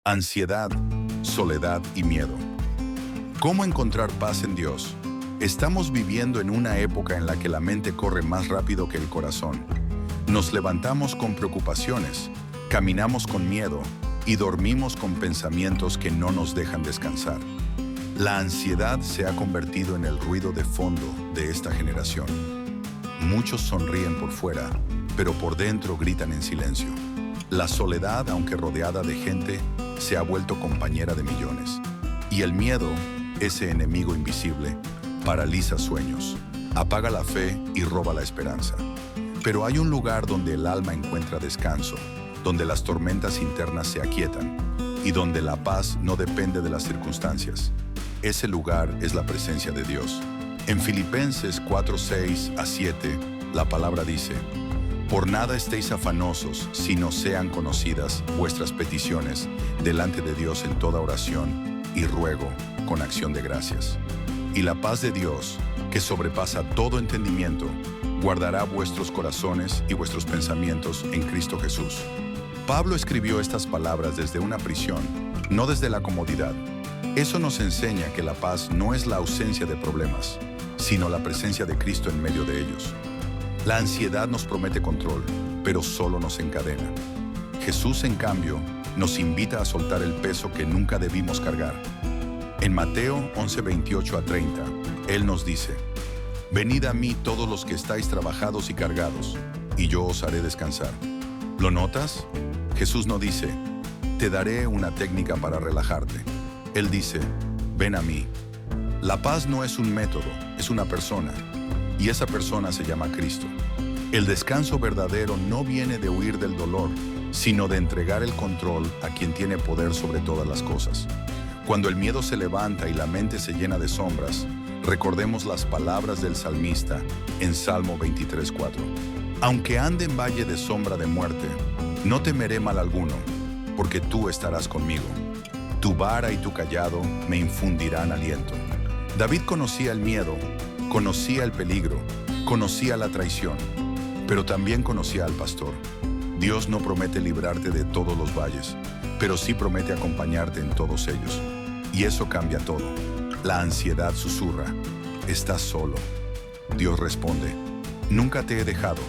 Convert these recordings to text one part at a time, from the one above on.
Ansiedad, soledad y miedo. ¿Cómo encontrar paz en Dios? Estamos viviendo en una época en la que la mente corre más rápido que el corazón. Nos levantamos con preocupaciones, caminamos con miedo y dormimos con pensamientos que no nos dejan descansar. La ansiedad se ha convertido en el ruido de fondo de esta generación. Muchos sonríen por fuera, pero por dentro gritan en silencio. La soledad, aunque rodeada de gente, se ha vuelto compañera de millones. Y el miedo, ese enemigo invisible, paraliza sueños, apaga la fe y roba la esperanza. Pero hay un lugar donde el alma encuentra descanso, donde las tormentas internas se aquietan y donde la paz no depende de las circunstancias. Ese lugar es la presencia de Dios. En Filipenses 4:6-7, la palabra dice: por nada estéis afanosos, sino sean conocidas vuestras peticiones delante de Dios en toda oración y ruego con acción de gracias. Y la paz de Dios, que sobrepasa todo entendimiento, guardará vuestros corazones y vuestros pensamientos en Cristo Jesús. Pablo escribió estas palabras desde una prisión, no desde la comodidad. Eso nos enseña que la paz no es la ausencia de problemas, sino la presencia de Cristo en medio de ellos. La ansiedad nos promete control, pero solo nos encadena. Jesús, en cambio, nos invita a soltar el peso que nunca debimos cargar. En Mateo 11:28-30, Él nos dice: venid a mí todos los que estáis trabajados y cargados, y yo os haré descansar. ¿Lo notas? Jesús no dice: te daré una técnica para relajarte. Él dice: ven a mí. La paz no es un método, es una persona. Y esa persona se llama Cristo. El descanso verdadero no viene de huir del dolor, sino de entregar el control a quien tiene poder sobre todas las cosas. Cuando el miedo se levanta y la mente se llena de sombras, recordemos las palabras del salmista en Salmo 23:4. Aunque ande en valle de sombra de muerte, no temeré mal alguno, porque tú estarás conmigo. Tu vara y tu cayado me infundirán aliento. David conocía el miedo, conocía el peligro, conocía la traición, pero también conocía al pastor. Dios no promete librarte de todos los valles, pero sí promete acompañarte en todos ellos. Y eso cambia todo. La ansiedad susurra: estás solo. Dios responde: nunca te he dejado.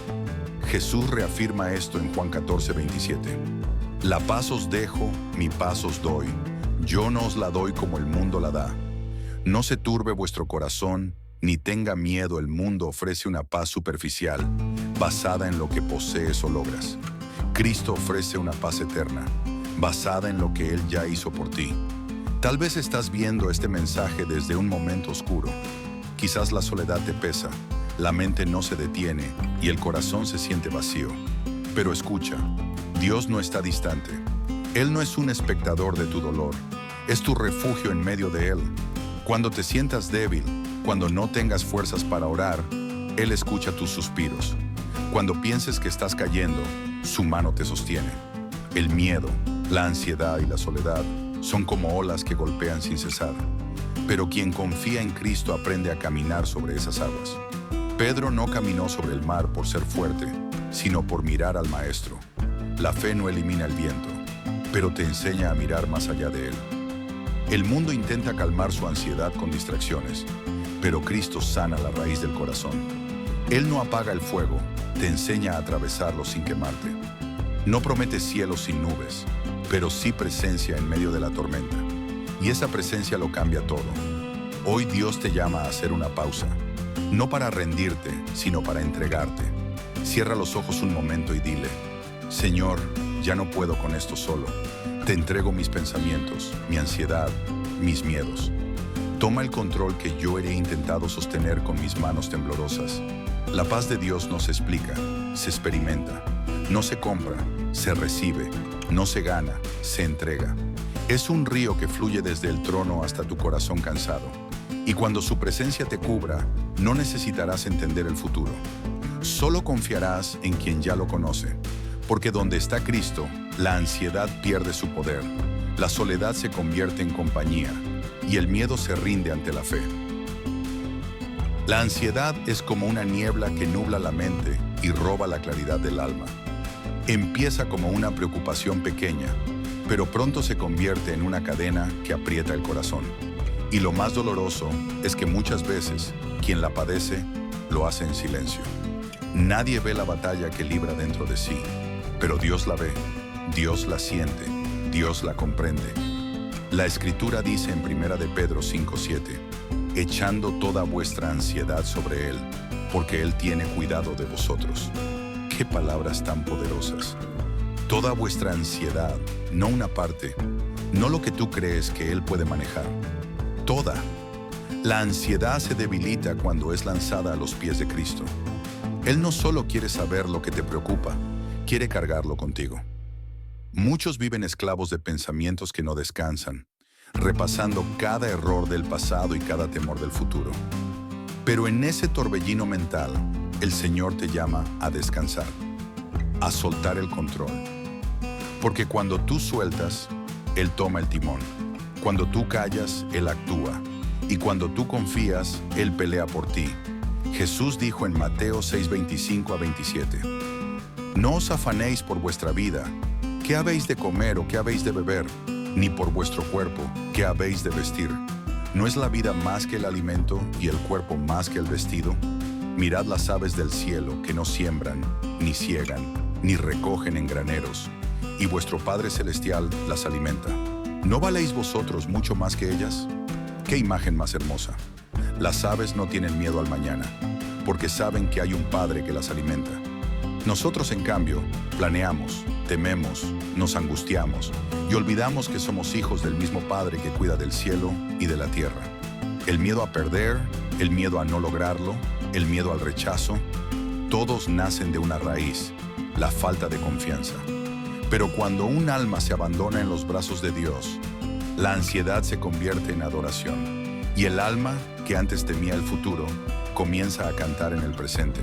Jesús reafirma esto en Juan 14:27. La paz os dejo, mi paz os doy. Yo no os la doy como el mundo la da. No se turbe vuestro corazón, ni tenga miedo. El mundo ofrece una paz superficial, basada en lo que posees o logras. Cristo ofrece una paz eterna, basada en lo que Él ya hizo por ti. Tal vez estás viendo este mensaje desde un momento oscuro. Quizás la soledad te pesa, la mente no se detiene y el corazón se siente vacío. Pero escucha, Dios no está distante. Él no es un espectador de tu dolor, es tu refugio en medio de él. Cuando te sientas débil, cuando no tengas fuerzas para orar, Él escucha tus suspiros. Cuando pienses que estás cayendo, su mano te sostiene. El miedo, la ansiedad y la soledad son como olas que golpean sin cesar. Pero quien confía en Cristo aprende a caminar sobre esas aguas. Pedro no caminó sobre el mar por ser fuerte, sino por mirar al Maestro. La fe no elimina el viento, pero te enseña a mirar más allá de él. El mundo intenta calmar su ansiedad con distracciones, pero Cristo sana la raíz del corazón. Él no apaga el fuego, te enseña a atravesarlo sin quemarte. No promete cielos sin nubes, pero sí presencia en medio de la tormenta. Y esa presencia lo cambia todo. Hoy Dios te llama a hacer una pausa, no para rendirte, sino para entregarte. Cierra los ojos un momento y dile: Señor, ya no puedo con esto solo. Te entrego mis pensamientos, mi ansiedad, mis miedos. Toma el control que yo he intentado sostener con mis manos temblorosas. La paz de Dios no se explica, se experimenta. No se compra, se recibe. No se gana, se entrega. Es un río que fluye desde el trono hasta tu corazón cansado. Y cuando su presencia te cubra, no necesitarás entender el futuro. Solo confiarás en quien ya lo conoce. Porque donde está Cristo, la ansiedad pierde su poder, la soledad se convierte en compañía y el miedo se rinde ante la fe. La ansiedad es como una niebla que nubla la mente y roba la claridad del alma. Empieza como una preocupación pequeña, pero pronto se convierte en una cadena que aprieta el corazón. Y lo más doloroso es que muchas veces quien la padece lo hace en silencio. Nadie ve la batalla que libra dentro de sí, pero Dios la ve, Dios la siente, Dios la comprende. La Escritura dice en 1 de Pedro 5:7, echando toda vuestra ansiedad sobre Él, porque Él tiene cuidado de vosotros. ¡Qué palabras tan poderosas! Toda vuestra ansiedad, no una parte, no lo que tú crees que Él puede manejar. Toda. La ansiedad se debilita cuando es lanzada a los pies de Cristo. Él no solo quiere saber lo que te preocupa, quiere cargarlo contigo. Muchos viven esclavos de pensamientos que no descansan, repasando cada error del pasado y cada temor del futuro. Pero en ese torbellino mental, el Señor te llama a descansar, a soltar el control. Porque cuando tú sueltas, Él toma el timón. Cuando tú callas, Él actúa. Y cuando tú confías, Él pelea por ti. Jesús dijo en Mateo 6:25-27, no os afanéis por vuestra vida, ¿qué habéis de comer o qué habéis de beber? Ni por vuestro cuerpo, ¿qué habéis de vestir? ¿No es la vida más que el alimento y el cuerpo más que el vestido? Mirad las aves del cielo que no siembran, ni siegan, ni recogen en graneros, y vuestro Padre Celestial las alimenta. ¿No valéis vosotros mucho más que ellas? ¡Qué imagen más hermosa! Las aves no tienen miedo al mañana, porque saben que hay un Padre que las alimenta. Nosotros, en cambio, planeamos, tememos, nos angustiamos y olvidamos que somos hijos del mismo Padre que cuida del cielo y de la tierra. El miedo a perder, el miedo a no lograrlo, el miedo al rechazo, todos nacen de una raíz, la falta de confianza. Pero cuando un alma se abandona en los brazos de Dios, la ansiedad se convierte en adoración y el alma, que antes temía el futuro, comienza a cantar en el presente.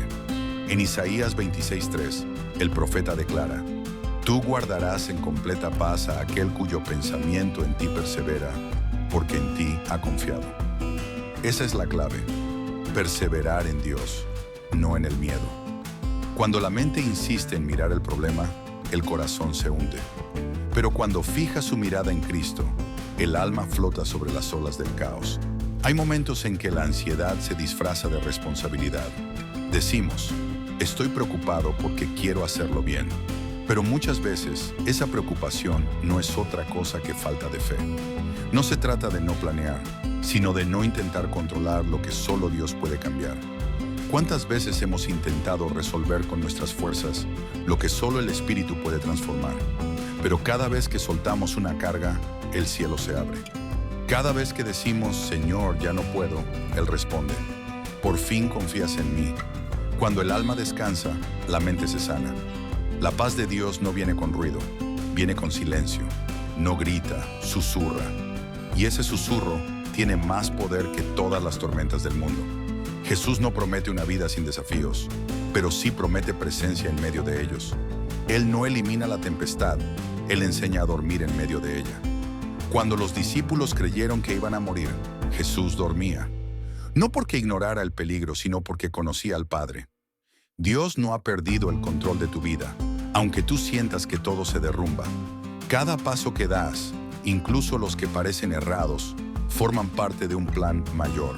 En Isaías 26:3, el profeta declara, tú guardarás en completa paz a aquel cuyo pensamiento en ti persevera, porque en ti ha confiado. Esa es la clave, perseverar en Dios, no en el miedo. Cuando la mente insiste en mirar el problema, el corazón se hunde. Pero cuando fija su mirada en Cristo, el alma flota sobre las olas del caos. Hay momentos en que la ansiedad se disfraza de responsabilidad. Decimos, estoy preocupado porque quiero hacerlo bien. Pero muchas veces esa preocupación no es otra cosa que falta de fe. No se trata de no planear, sino de no intentar controlar lo que solo Dios puede cambiar. ¿Cuántas veces hemos intentado resolver con nuestras fuerzas lo que solo el Espíritu puede transformar? Pero cada vez que soltamos una carga, el cielo se abre. Cada vez que decimos, Señor, ya no puedo, Él responde, por fin confías en mí. Cuando el alma descansa, la mente se sana. La paz de Dios no viene con ruido, viene con silencio. No grita, susurra. Y ese susurro tiene más poder que todas las tormentas del mundo. Jesús no promete una vida sin desafíos, pero sí promete presencia en medio de ellos. Él no elimina la tempestad, Él enseña a dormir en medio de ella. Cuando los discípulos creyeron que iban a morir, Jesús dormía. No porque ignorara el peligro, sino porque conocía al Padre. Dios no ha perdido el control de tu vida, aunque tú sientas que todo se derrumba. Cada paso que das, incluso los que parecen errados, forman parte de un plan mayor.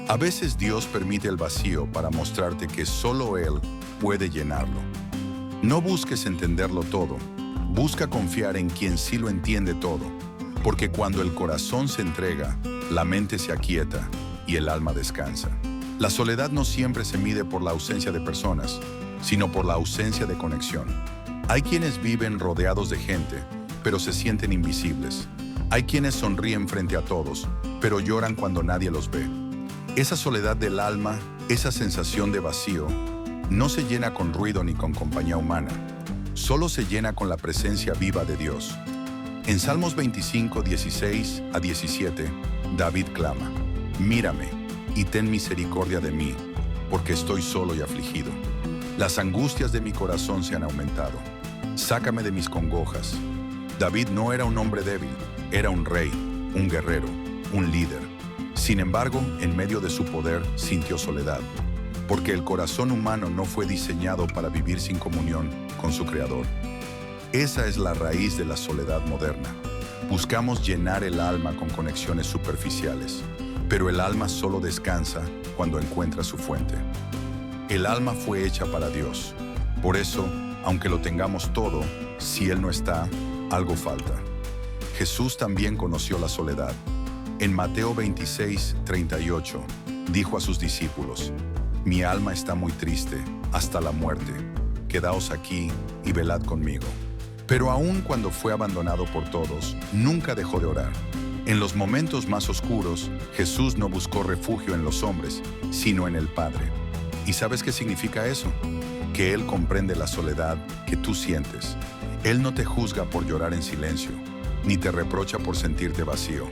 A veces Dios permite el vacío para mostrarte que solo Él puede llenarlo. No busques entenderlo todo, busca confiar en quien sí lo entiende todo, porque cuando el corazón se entrega, la mente se aquieta y el alma descansa. La soledad no siempre se mide por la ausencia de personas, sino por la ausencia de conexión. Hay quienes viven rodeados de gente, pero se sienten invisibles. Hay quienes sonríen frente a todos, pero lloran cuando nadie los ve. Esa soledad del alma, esa sensación de vacío, no se llena con ruido ni con compañía humana, solo se llena con la presencia viva de Dios. En Salmos 25, 16-17, David clama, mírame y ten misericordia de mí, porque estoy solo y afligido. Las angustias de mi corazón se han aumentado. Sácame de mis congojas. David no era un hombre débil, era un rey, un guerrero, un líder. Sin embargo, en medio de su poder, sintió soledad, porque el corazón humano no fue diseñado para vivir sin comunión con su Creador. Esa es la raíz de la soledad moderna. Buscamos llenar el alma con conexiones superficiales, pero el alma solo descansa cuando encuentra su fuente. El alma fue hecha para Dios. Por eso, aunque lo tengamos todo, si Él no está, algo falta. Jesús también conoció la soledad. En Mateo 26:38, dijo a sus discípulos: «Mi alma está muy triste, hasta la muerte. Quedaos aquí y velad conmigo». Pero aun cuando fue abandonado por todos, nunca dejó de orar. En los momentos más oscuros, Jesús no buscó refugio en los hombres, sino en el Padre. ¿Y sabes qué significa eso? Que Él comprende la soledad que tú sientes. Él no te juzga por llorar en silencio, ni te reprocha por sentirte vacío.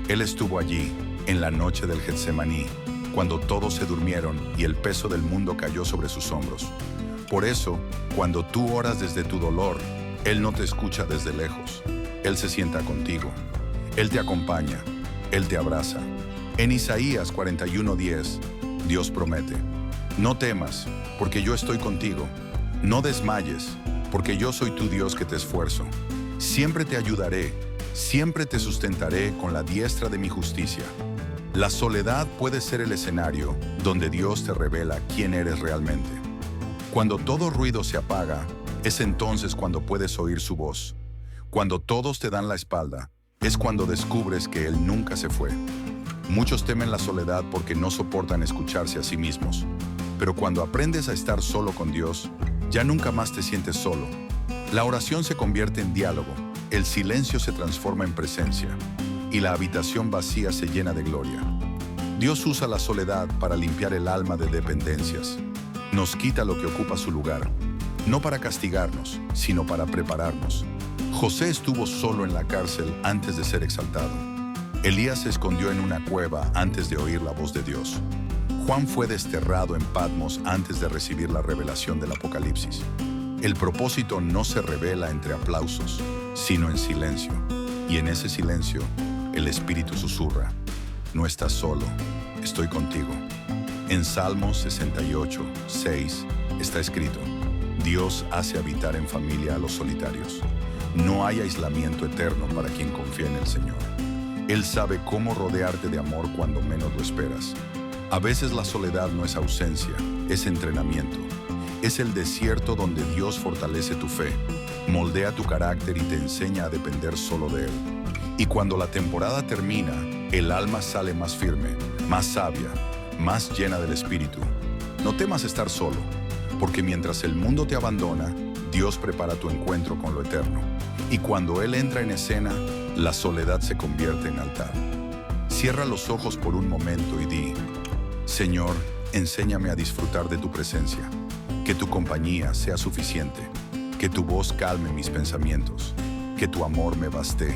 Él estuvo allí, en la noche del Getsemaní, cuando todos se durmieron y el peso del mundo cayó sobre sus hombros. Por eso, cuando tú oras desde tu dolor, Él no te escucha desde lejos. Él se sienta contigo. Él te acompaña. Él te abraza. En Isaías 41:10, Dios promete: «No temas, porque yo estoy contigo. No desmayes, porque yo soy tu Dios que te esfuerzo. Siempre te ayudaré, siempre te sustentaré con la diestra de mi justicia». La soledad puede ser el escenario donde Dios te revela quién eres realmente. Cuando todo ruido se apaga, es entonces cuando puedes oír su voz. Cuando todos te dan la espalda, es cuando descubres que Él nunca se fue. Muchos temen la soledad porque no soportan escucharse a sí mismos. Pero cuando aprendes a estar solo con Dios, ya nunca más te sientes solo. La oración se convierte en diálogo, el silencio se transforma en presencia, y la habitación vacía se llena de gloria. Dios usa la soledad para limpiar el alma de dependencias. Nos quita lo que ocupa su lugar, no para castigarnos, sino para prepararnos. José estuvo solo en la cárcel antes de ser exaltado. Elías se escondió en una cueva antes de oír la voz de Dios. Juan fue desterrado en Patmos antes de recibir la revelación del Apocalipsis. El propósito no se revela entre aplausos, sino en silencio. Y en ese silencio, el Espíritu susurra: «No estás solo, estoy contigo». En Salmos 68:6 está escrito: «Dios hace habitar en familia a los solitarios». No hay aislamiento eterno para quien confía en el Señor. Él sabe cómo rodearte de amor cuando menos lo esperas. A veces la soledad no es ausencia, es entrenamiento. Es el desierto donde Dios fortalece tu fe, moldea tu carácter y te enseña a depender solo de Él. Y cuando la temporada termina, el alma sale más firme, más sabia, más llena del Espíritu. No temas estar solo, porque mientras el mundo te abandona, Dios prepara tu encuentro con lo eterno. Y cuando Él entra en escena, la soledad se convierte en altar. Cierra los ojos por un momento y di: «Señor, enséñame a disfrutar de tu presencia. Que tu compañía sea suficiente. Que tu voz calme mis pensamientos. Que tu amor me baste».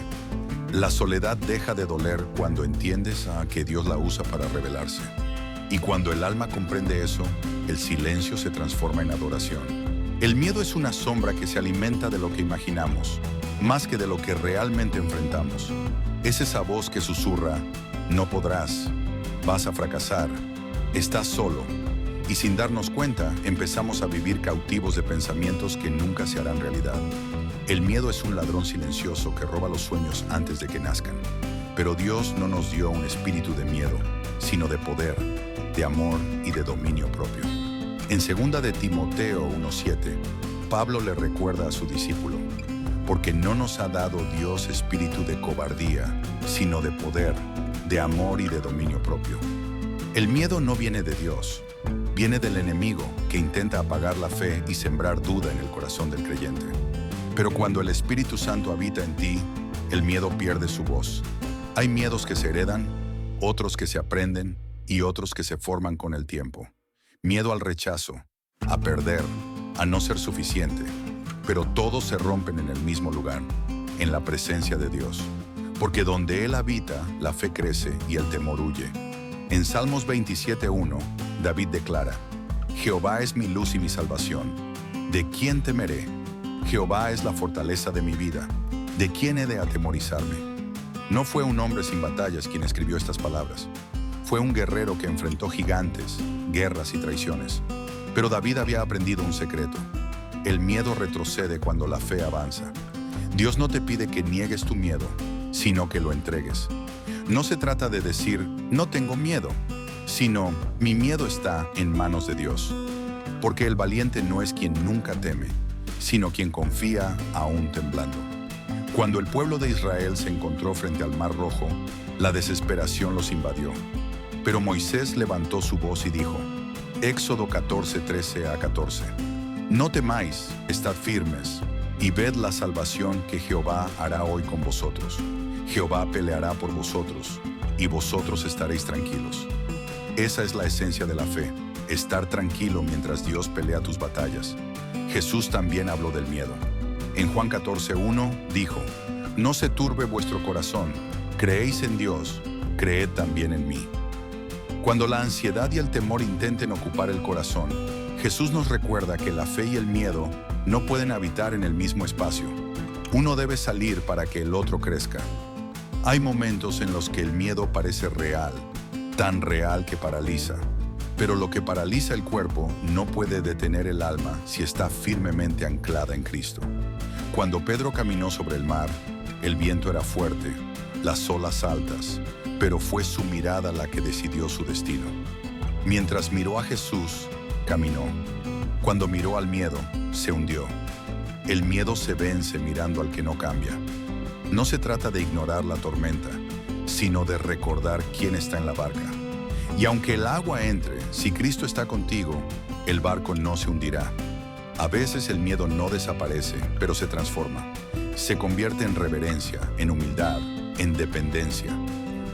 La soledad deja de doler cuando entiendes que Dios la usa para revelarse. Y cuando el alma comprende eso, el silencio se transforma en adoración. El miedo es una sombra que se alimenta de lo que imaginamos, más que de lo que realmente enfrentamos. Es esa voz que susurra: «No podrás, vas a fracasar, estás solo». Y sin darnos cuenta, empezamos a vivir cautivos de pensamientos que nunca se harán realidad. El miedo es un ladrón silencioso que roba los sueños antes de que nazcan. Pero Dios no nos dio un espíritu de miedo, sino de poder, de amor y de dominio propio. En 2 de Timoteo 1:7, Pablo le recuerda a su discípulo: «Porque no nos ha dado Dios espíritu de cobardía, sino de poder, de amor y de dominio propio». El miedo no viene de Dios, viene del enemigo que intenta apagar la fe y sembrar duda en el corazón del creyente. Pero cuando el Espíritu Santo habita en ti, el miedo pierde su voz. Hay miedos que se heredan, otros que se aprenden y otros que se forman con el tiempo. Miedo al rechazo, a perder, a no ser suficiente. Pero todos se rompen en el mismo lugar, en la presencia de Dios. Porque donde Él habita, la fe crece y el temor huye. En Salmos 27:1, David declara: «Jehová es mi luz y mi salvación. ¿De quién temeré? Jehová es la fortaleza de mi vida. ¿De quién he de atemorizarme?». No fue un hombre sin batallas quien escribió estas palabras. Fue un guerrero que enfrentó gigantes, guerras y traiciones. Pero David había aprendido un secreto. El miedo retrocede cuando la fe avanza. Dios no te pide que niegues tu miedo, sino que lo entregues. No se trata de decir, no tengo miedo, sino, mi miedo está en manos de Dios. Porque el valiente no es quien nunca teme, sino quien confía aún temblando. Cuando el pueblo de Israel se encontró frente al Mar Rojo, la desesperación los invadió. Pero Moisés levantó su voz y dijo, Éxodo 14, 13 a 14, no temáis, estad firmes, y ved la salvación que Jehová hará hoy con vosotros. Jehová peleará por vosotros, y vosotros estaréis tranquilos. Esa es la esencia de la fe, estar tranquilo mientras Dios pelea tus batallas. Jesús también habló del miedo. En Juan 14:1 dijo, no se turbe vuestro corazón, creéis en Dios, creed también en mí. Cuando la ansiedad y el temor intenten ocupar el corazón, Jesús nos recuerda que la fe y el miedo no pueden habitar en el mismo espacio. Uno debe salir para que el otro crezca. Hay momentos en los que el miedo parece real, tan real que paraliza. Pero lo que paraliza el cuerpo no puede detener el alma si está firmemente anclada en Cristo. Cuando Pedro caminó sobre el mar, el viento era fuerte, las olas altas, pero fue su mirada la que decidió su destino. Mientras miró a Jesús, caminó. Cuando miró al miedo, se hundió. El miedo se vence mirando al que no cambia. No se trata de ignorar la tormenta, sino de recordar quién está en la barca. Y aunque el agua entre, si Cristo está contigo, el barco no se hundirá. A veces el miedo no desaparece, pero se transforma. Se convierte en reverencia, en humildad, en dependencia.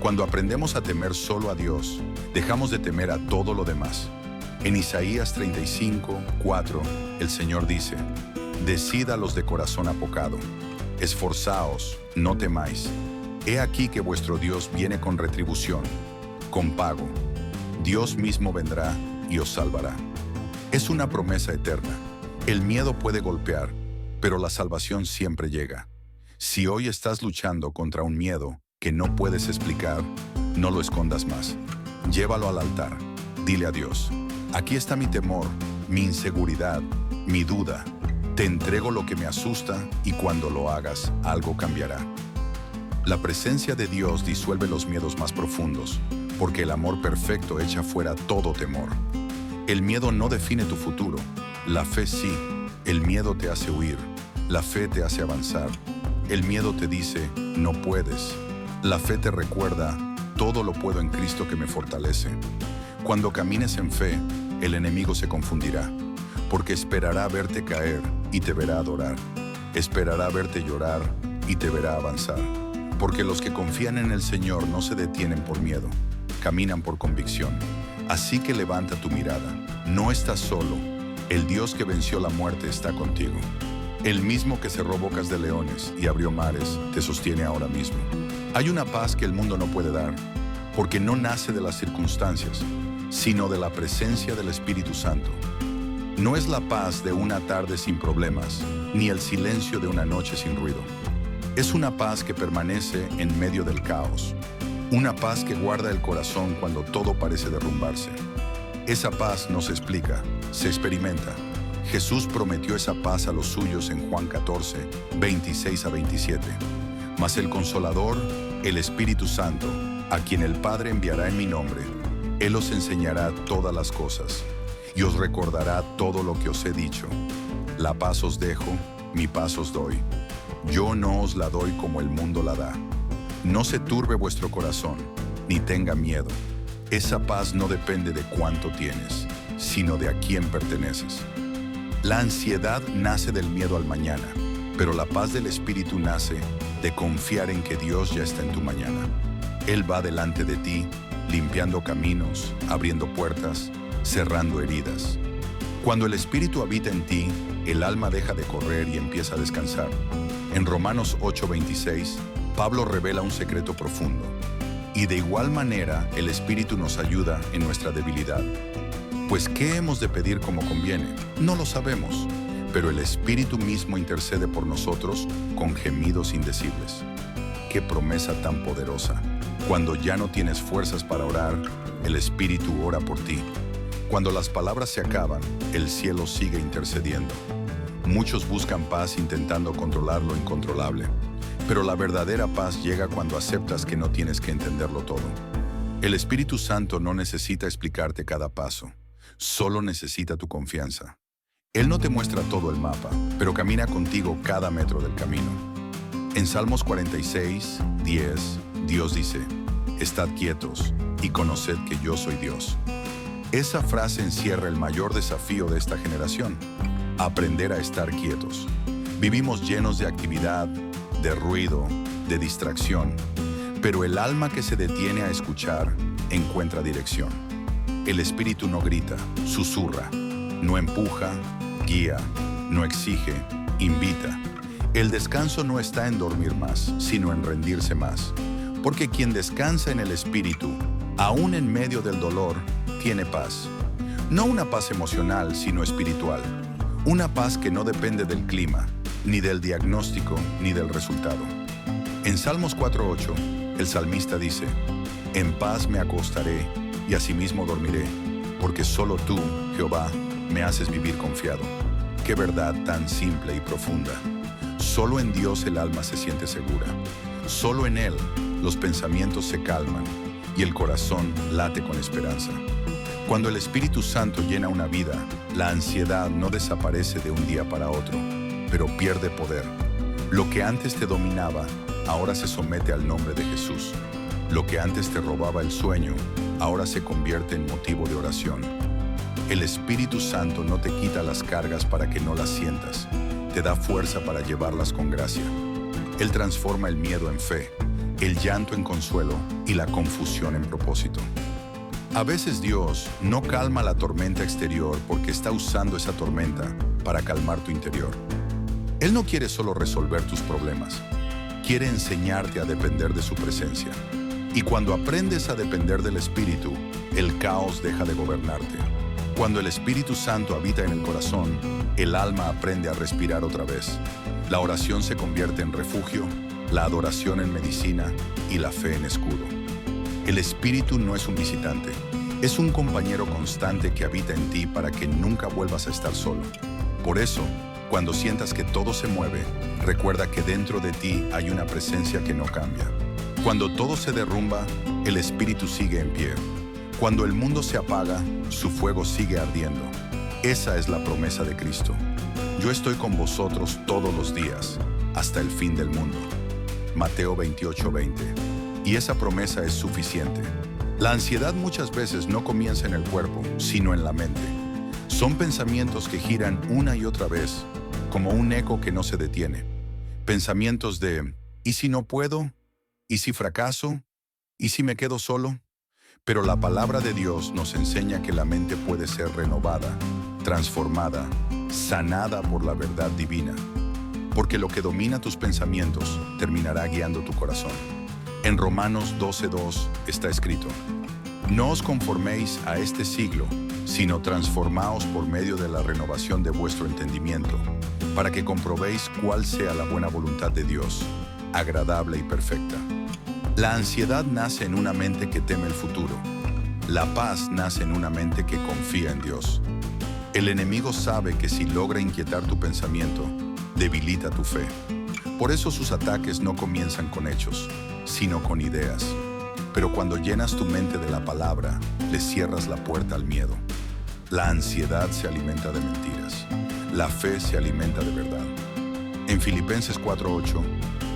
Cuando aprendemos a temer solo a Dios, dejamos de temer a todo lo demás. En Isaías 35:4, el Señor dice, decid a los de corazón apocado, esforzaos, no temáis. He aquí que vuestro Dios viene con retribución, con pago. Dios mismo vendrá y os salvará. Es una promesa eterna. El miedo puede golpear, pero la salvación siempre llega. Si hoy estás luchando contra un miedo que no puedes explicar, no lo escondas más. Llévalo al altar. Dile a Dios, aquí está mi temor, mi inseguridad, mi duda. Te entrego lo que me asusta y cuando lo hagas, algo cambiará. La presencia de Dios disuelve los miedos más profundos, porque el amor perfecto echa fuera todo temor. El miedo no define tu futuro, la fe sí. El miedo te hace huir, la fe te hace avanzar. El miedo te dice, no puedes. La fe te recuerda, todo lo puedo en Cristo que me fortalece. Cuando camines en fe, el enemigo se confundirá, porque esperará verte caer y te verá adorar. Esperará verte llorar y te verá avanzar. Porque los que confían en el Señor no se detienen por miedo, caminan por convicción. Así que levanta tu mirada, no estás solo. El Dios que venció la muerte está contigo. El mismo que cerró bocas de leones y abrió mares, te sostiene ahora mismo. Hay una paz que el mundo no puede dar, porque no nace de las circunstancias, sino de la presencia del Espíritu Santo. No es la paz de una tarde sin problemas, ni el silencio de una noche sin ruido. Es una paz que permanece en medio del caos. Una paz que guarda el corazón cuando todo parece derrumbarse. Esa paz no se explica, se experimenta. Jesús prometió esa paz a los suyos en Juan 14, 26 a 27. Mas el Consolador, el Espíritu Santo, a quien el Padre enviará en mi nombre, Él os enseñará todas las cosas y os recordará todo lo que os he dicho. La paz os dejo, mi paz os doy. Yo no os la doy como el mundo la da. No se turbe vuestro corazón, ni tenga miedo. Esa paz no depende de cuánto tienes, sino de a quién perteneces. La ansiedad nace del miedo al mañana, pero la paz del Espíritu nace de confiar en que Dios ya está en tu mañana. Él va delante de ti, limpiando caminos, abriendo puertas, cerrando heridas. Cuando el Espíritu habita en ti, el alma deja de correr y empieza a descansar. En Romanos 8:26, Pablo revela un secreto profundo. Y de igual manera, el Espíritu nos ayuda en nuestra debilidad. Pues, ¿qué hemos de pedir como conviene? No lo sabemos, pero el Espíritu mismo intercede por nosotros con gemidos indecibles. ¡Qué promesa tan poderosa! Cuando ya no tienes fuerzas para orar, el Espíritu ora por ti. Cuando las palabras se acaban, el cielo sigue intercediendo. Muchos buscan paz intentando controlar lo incontrolable, pero la verdadera paz llega cuando aceptas que no tienes que entenderlo todo. El Espíritu Santo no necesita explicarte cada paso, solo necesita tu confianza. Él no te muestra todo el mapa, pero camina contigo cada metro del camino. En Salmos 46, 10, Dios dice: «Estad quietos y conoced que yo soy Dios». Esa frase encierra el mayor desafío de esta generación: aprender a estar quietos. Vivimos llenos de actividad, de ruido, de distracción, pero el alma que se detiene a escuchar encuentra dirección. El Espíritu no grita, susurra, no empuja, guía, no exige, invita. El descanso no está en dormir más, sino en rendirse más. Porque quien descansa en el Espíritu, aún en medio del dolor, tiene paz. No una paz emocional, sino espiritual. Una paz que no depende del clima, ni del diagnóstico, ni del resultado. En Salmos 4:8, el salmista dice: «En paz me acostaré y asimismo dormiré, porque solo tú, Jehová, me haces vivir confiado». Qué verdad tan simple y profunda. Solo en Dios el alma se siente segura. Solo en Él los pensamientos se calman y el corazón late con esperanza. Cuando el Espíritu Santo llena una vida, la ansiedad no desaparece de un día para otro, pero pierde poder. Lo que antes te dominaba, ahora se somete al nombre de Jesús. Lo que antes te robaba el sueño, ahora se convierte en motivo de oración. El Espíritu Santo no te quita las cargas para que no las sientas, te da fuerza para llevarlas con gracia. Él transforma el miedo en fe, el llanto en consuelo y la confusión en propósito. A veces Dios no calma la tormenta exterior porque está usando esa tormenta para calmar tu interior. Él no quiere solo resolver tus problemas, quiere enseñarte a depender de su presencia. Y cuando aprendes a depender del Espíritu, el caos deja de gobernarte. Cuando el Espíritu Santo habita en el corazón, el alma aprende a respirar otra vez. La oración se convierte en refugio, la adoración en medicina y la fe en escudo. El Espíritu no es un visitante, es un compañero constante que habita en ti para que nunca vuelvas a estar solo. Por eso, cuando sientas que todo se mueve, recuerda que dentro de ti hay una presencia que no cambia. Cuando todo se derrumba, el Espíritu sigue en pie. Cuando el mundo se apaga, su fuego sigue ardiendo. Esa es la promesa de Cristo. Yo estoy con vosotros todos los días, hasta el fin del mundo. Mateo 28:20. Y esa promesa es suficiente. La ansiedad muchas veces no comienza en el cuerpo, sino en la mente. Son pensamientos que giran una y otra vez, como un eco que no se detiene. Pensamientos de ¿y si no puedo? ¿Y si fracaso? ¿Y si me quedo solo? Pero la palabra de Dios nos enseña que la mente puede ser renovada, transformada, sanada por la verdad divina. Porque lo que domina tus pensamientos terminará guiando tu corazón. En Romanos 12:2 está escrito: «No os conforméis a este siglo, sino transformaos por medio de la renovación de vuestro entendimiento, para que comprobéis cuál sea la buena voluntad de Dios, agradable y perfecta». La ansiedad nace en una mente que teme el futuro. La paz nace en una mente que confía en Dios. El enemigo sabe que si logra inquietar tu pensamiento, debilita tu fe. Por eso sus ataques no comienzan con hechos, sino con ideas. Pero cuando llenas tu mente de la palabra, le cierras la puerta al miedo. La ansiedad se alimenta de mentiras. La fe se alimenta de verdad. En Filipenses 4:8,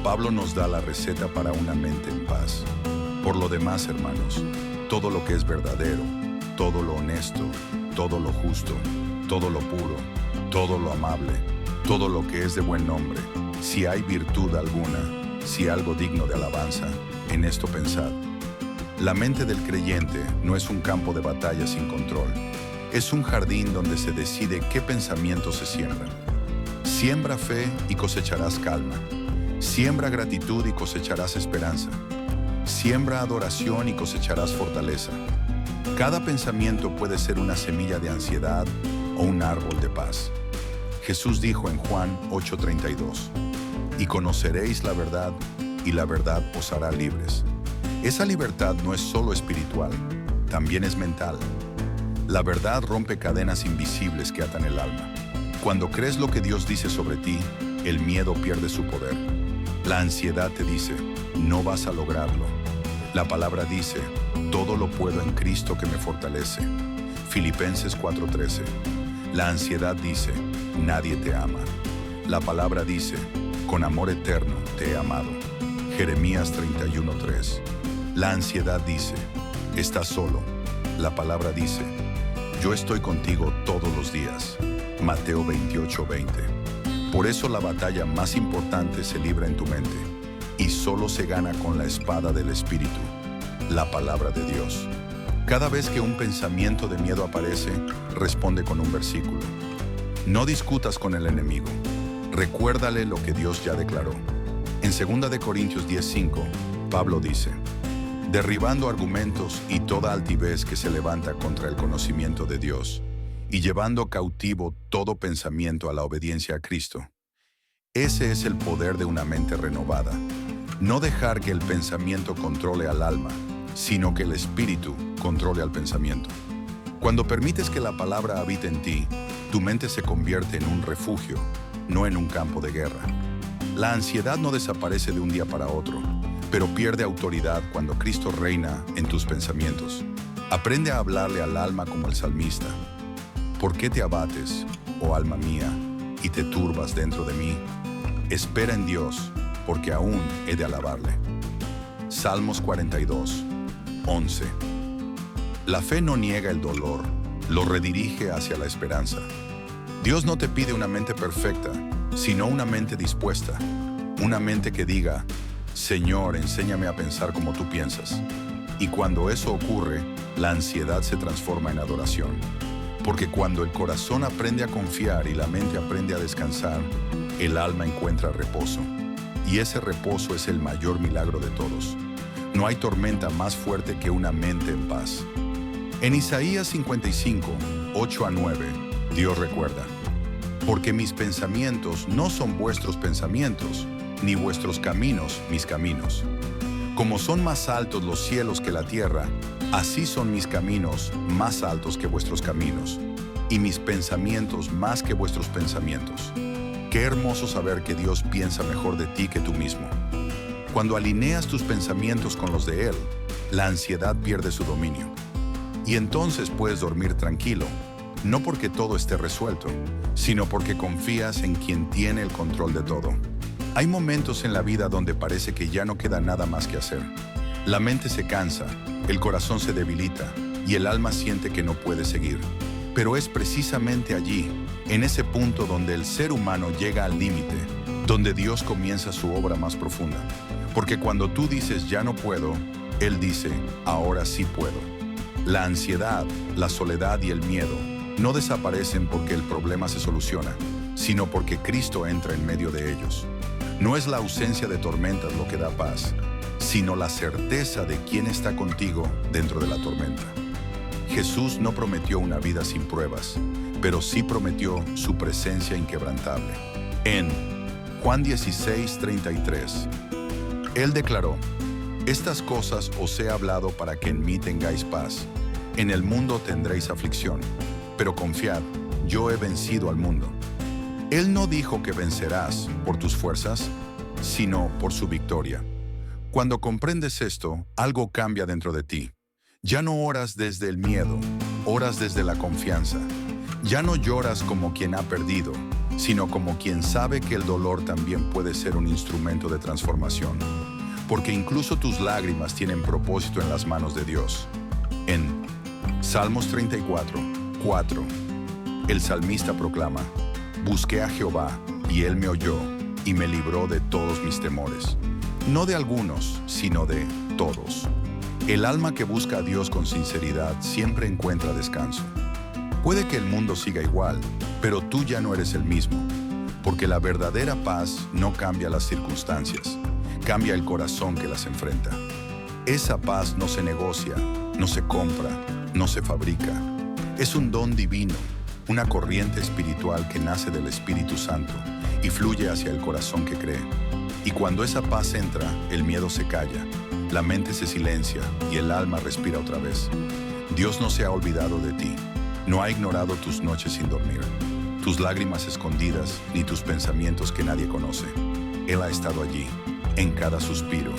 Pablo nos da la receta para una mente en paz. Por lo demás, hermanos, todo lo que es verdadero, todo lo honesto, todo lo justo, todo lo puro, todo lo amable, todo lo que es de buen nombre, si hay virtud alguna, si algo digno de alabanza, en esto pensad. La mente del creyente no es un campo de batalla sin control. Es un jardín donde se decide qué pensamientos se siembran. Siembra fe y cosecharás calma. Siembra gratitud y cosecharás esperanza. Siembra adoración y cosecharás fortaleza. Cada pensamiento puede ser una semilla de ansiedad o un árbol de paz. Jesús dijo en Juan 8:32, «Y conoceréis la verdad, y la verdad os hará libres». Esa libertad no es solo espiritual, también es mental. La verdad rompe cadenas invisibles que atan el alma. Cuando crees lo que Dios dice sobre ti, el miedo pierde su poder. La ansiedad te dice, no vas a lograrlo. La palabra dice, todo lo puedo en Cristo que me fortalece. Filipenses 4:13. La ansiedad dice, nadie te ama. La palabra dice, con amor eterno te he amado. Jeremías 31:3. La ansiedad dice, estás solo. La palabra dice, yo estoy contigo todos los días. Mateo 28:20. Por eso la batalla más importante se libra en tu mente, y solo se gana con la espada del Espíritu, la palabra de Dios. Cada vez que un pensamiento de miedo aparece, responde con un versículo. No discutas con el enemigo. Recuérdale lo que Dios ya declaró. En 2 Corintios 10:5, Pablo dice, derribando argumentos y toda altivez que se levanta contra el conocimiento de Dios, y llevando cautivo todo pensamiento a la obediencia a Cristo. Ese es el poder de una mente renovada. No dejar que el pensamiento controle al alma, sino que el Espíritu controle al pensamiento. Cuando permites que la palabra habite en ti, tu mente se convierte en un refugio, no en un campo de guerra. La ansiedad no desaparece de un día para otro, pero pierde autoridad cuando Cristo reina en tus pensamientos. Aprende a hablarle al alma como el salmista. ¿Por qué te abates, oh alma mía, y te turbas dentro de mí? Espera en Dios, porque aún he de alabarle. Salmos 42:11. La fe no niega el dolor, lo redirige hacia la esperanza. Dios no te pide una mente perfecta, sino una mente dispuesta, una mente que diga, Señor, enséñame a pensar como tú piensas. Y cuando eso ocurre, la ansiedad se transforma en adoración. Porque cuando el corazón aprende a confiar y la mente aprende a descansar, el alma encuentra reposo. Y ese reposo es el mayor milagro de todos. No hay tormenta más fuerte que una mente en paz. En Isaías 55:8-9, Dios recuerda, porque mis pensamientos no son vuestros pensamientos, ni vuestros caminos mis caminos. Como son más altos los cielos que la tierra, así son mis caminos más altos que vuestros caminos, y mis pensamientos más que vuestros pensamientos. Qué hermoso saber que Dios piensa mejor de ti que tú mismo. Cuando alineas tus pensamientos con los de Él, la ansiedad pierde su dominio. Y entonces puedes dormir tranquilo, no porque todo esté resuelto, sino porque confías en quien tiene el control de todo. Hay momentos en la vida donde parece que ya no queda nada más que hacer. La mente se cansa, el corazón se debilita y el alma siente que no puede seguir. Pero es precisamente allí, en ese punto donde el ser humano llega al límite, donde Dios comienza su obra más profunda. Porque cuando tú dices ya no puedo, Él dice ahora sí puedo. La ansiedad, la soledad y el miedo no desaparecen porque el problema se soluciona, sino porque Cristo entra en medio de ellos. No es la ausencia de tormentas lo que da paz, sino la certeza de quién está contigo dentro de la tormenta. Jesús no prometió una vida sin pruebas, pero sí prometió su presencia inquebrantable. En Juan 16:33, Él declaró, estas cosas os he hablado para que en mí tengáis paz. En el mundo tendréis aflicción, pero confiad, yo he vencido al mundo. Él no dijo que vencerás por tus fuerzas, sino por su victoria. Cuando comprendes esto, algo cambia dentro de ti. Ya no oras desde el miedo, oras desde la confianza. Ya no lloras como quien ha perdido, sino como quien sabe que el dolor también puede ser un instrumento de transformación. Porque incluso tus lágrimas tienen propósito en las manos de Dios. En Salmos 34:4, el salmista proclama, busqué a Jehová, y Él me oyó, y me libró de todos mis temores. No de algunos, sino de todos. El alma que busca a Dios con sinceridad siempre encuentra descanso. Puede que el mundo siga igual, pero tú ya no eres el mismo, porque la verdadera paz no cambia las circunstancias, cambia el corazón que las enfrenta. Esa paz no se negocia, no se compra, no se fabrica. Es un don divino, una corriente espiritual que nace del Espíritu Santo y fluye hacia el corazón que cree. Y cuando esa paz entra, el miedo se calla, la mente se silencia y el alma respira otra vez. Dios no se ha olvidado de ti, no ha ignorado tus noches sin dormir. tus lágrimas escondidas ni tus pensamientos que nadie conoce. Él ha estado allí, en cada suspiro,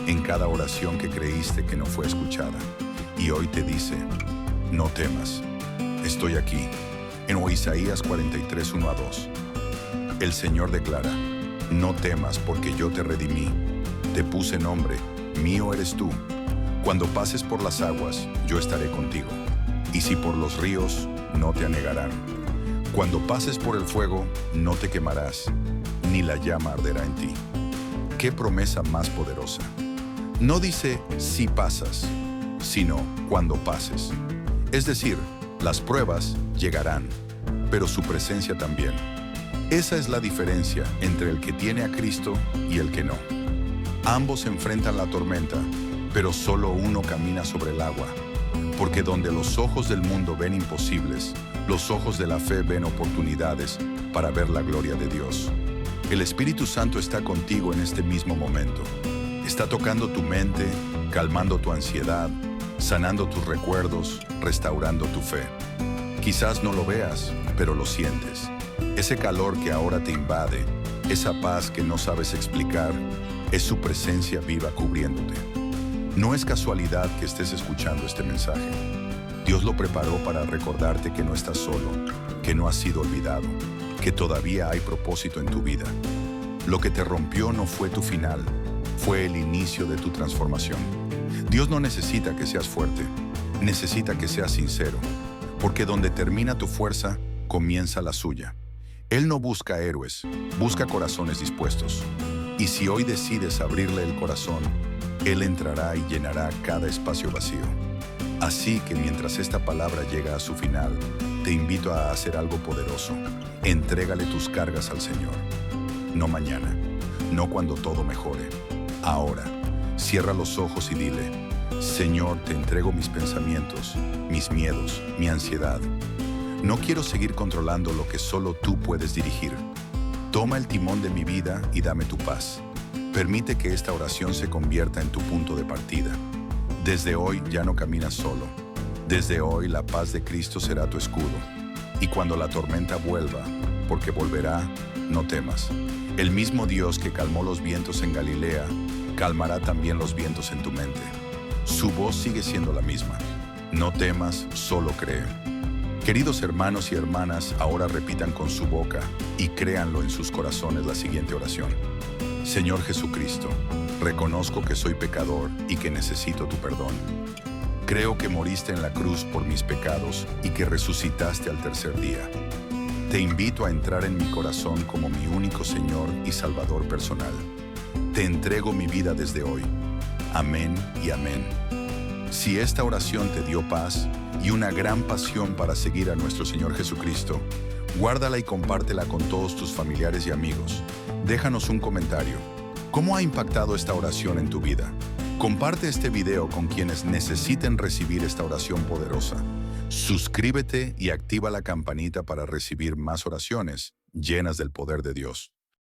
en cada oración que creíste que no fue escuchada. Y hoy te dice, no temas, estoy aquí. En Isaías 43, 1 a 2. El Señor declara, no temas porque yo te redimí, te puse nombre, mío eres tú. Cuando pases por las aguas, yo estaré contigo. Y si por los ríos, no te anegarán. Cuando pases por el fuego, no te quemarás, ni la llama arderá en ti. ¡Qué promesa más poderosa! No dice si pasas, sino cuando pases. Es decir, las pruebas llegarán, pero su presencia también. Esa es la diferencia entre el que tiene a Cristo y el que no. Ambos enfrentan la tormenta, pero solo uno camina sobre el agua. Porque donde los ojos del mundo ven imposibles, los ojos de la fe ven oportunidades para ver la gloria de Dios. El Espíritu Santo está contigo en este mismo momento. Está tocando tu mente, calmando tu ansiedad, sanando tus recuerdos, restaurando tu fe. Quizás no lo veas, pero lo sientes. Ese calor que ahora te invade, esa paz que no sabes explicar, es su presencia viva cubriéndote. No es casualidad que estés escuchando este mensaje. Dios lo preparó para recordarte que no estás solo, que no has sido olvidado, que todavía hay propósito en tu vida. Lo que te rompió no fue tu final, fue el inicio de tu transformación. Dios no necesita que seas fuerte, necesita que seas sincero, porque donde termina tu fuerza, comienza la suya. Él no busca héroes, busca corazones dispuestos. Y si hoy decides abrirle el corazón, Él entrará y llenará cada espacio vacío. Así que mientras esta palabra llega a su final, te invito a hacer algo poderoso. Entrégale tus cargas al Señor. No mañana, no cuando todo mejore. Ahora, cierra los ojos y dile, Señor, te entrego mis pensamientos, mis miedos, mi ansiedad. No quiero seguir controlando lo que solo tú puedes dirigir. Toma el timón de mi vida y dame tu paz. Permite que esta oración se convierta en tu punto de partida. Desde hoy ya no caminas solo. Desde hoy la paz de Cristo será tu escudo. Y cuando la tormenta vuelva, porque volverá, no temas. El mismo Dios que calmó los vientos en Galilea, calmará también los vientos en tu mente. Su voz sigue siendo la misma. No temas, solo cree. Queridos hermanos y hermanas, ahora repitan con su boca y créanlo en sus corazones la siguiente oración. Señor Jesucristo, reconozco que soy pecador y que necesito tu perdón. Creo que moriste en la cruz por mis pecados y que resucitaste al tercer día. Te invito a entrar en mi corazón como mi único Señor y Salvador personal. Te entrego mi vida desde hoy. Amén y amén. Si esta oración te dio paz y una gran pasión para seguir a nuestro Señor Jesucristo, guárdala y compártela con todos tus familiares y amigos. Déjanos un comentario. ¿Cómo ha impactado esta oración en tu vida? Comparte este video con quienes necesiten recibir esta oración poderosa. Suscríbete y activa la campanita para recibir más oraciones llenas del poder de Dios.